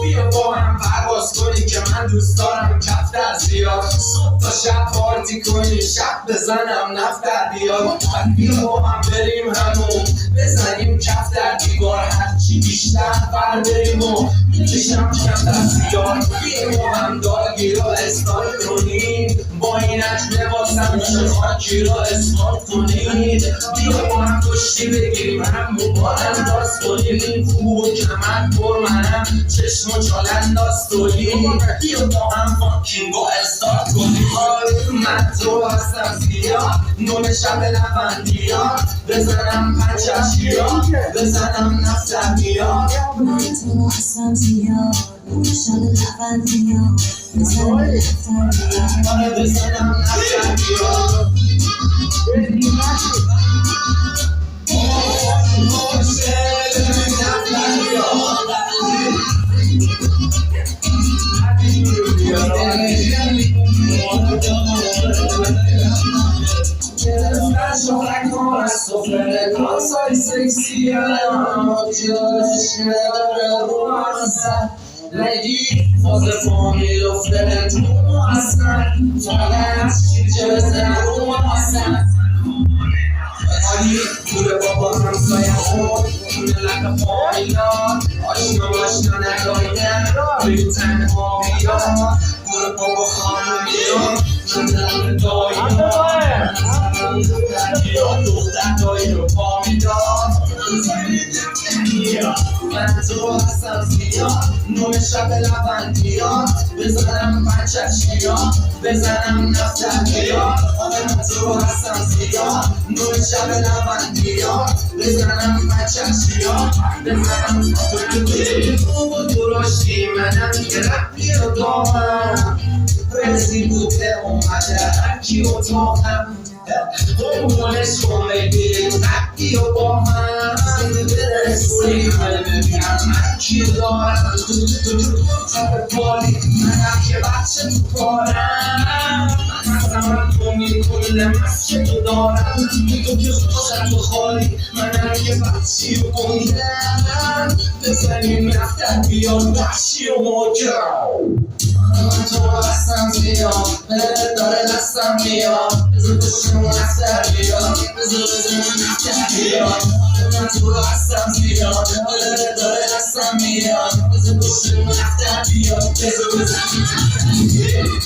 بیا با هم پرواز کنیم که من دوست دارم کف در زیاد. صبح تا شب پارتی کنیم، شب بزنم نفت در بیاد. بیا با هم بریم همون بزنیم کف در دیوار، هرچی بیشتر بر بریم و میکشم کف در زیاد. بیا با هم داگی رو استایل کنیم، با این عجله واسم میشه خاکی رو اسمارت کنید. بیا با هم کشتی بگیریم، هم با انداز کنیم. خوب و کمر پر منم، چشم و چال انداز کنیم. بیا با هم فاکینگ و استارت کنیم. من تو هستم زیاد، نون شب لبندیات، بزنم پنچشیات، بزنم نفت در میاد. من تو هستم زیاد، نون شب لبندیات، بزنم نفت در میاد. بزنم نفت در میاد. شهرک ها از سفره کاسای سکسی جاش نداره رو هستن لگی فاز فامیل و فرد رو هستن فقط چیزه بزن رو هستن آلی پول بابا همسایه خود ملک فامیلان آشنا نگاهیدن روی تنها بیاد برو بابا خانمیان من دلم دایی دختر دایی رو پا میداد. من تو هستم زیاد، نون شب لبندیات، بزنم پنچشیات، بزنم نفت در میاد. من تو هستم زیاد، نون شب لبندیات، بزنم پنچشیات، بزنم تو درشتی منم که رفتی و دامم رزی بوده اومده هرکی اتاقم قربونش کن بگیریم رفتی و با هم برسیم ببینم من کی دارم سر پالی منم که بچه تو کارم من کنی کل مسکه تو دارم تو که خوشم تو خالی منم که بچی و گندم بزنیم نفتر بیاد بخشی و موجم. من تو هستم زیاد داره دستم بیاد بزر بشم نفتر بیاد بزر نفتر بیاد. من تو هستم زیاد داره دستم بیاد بزر بشم نفتر بیاد بزر نفتر بیاد.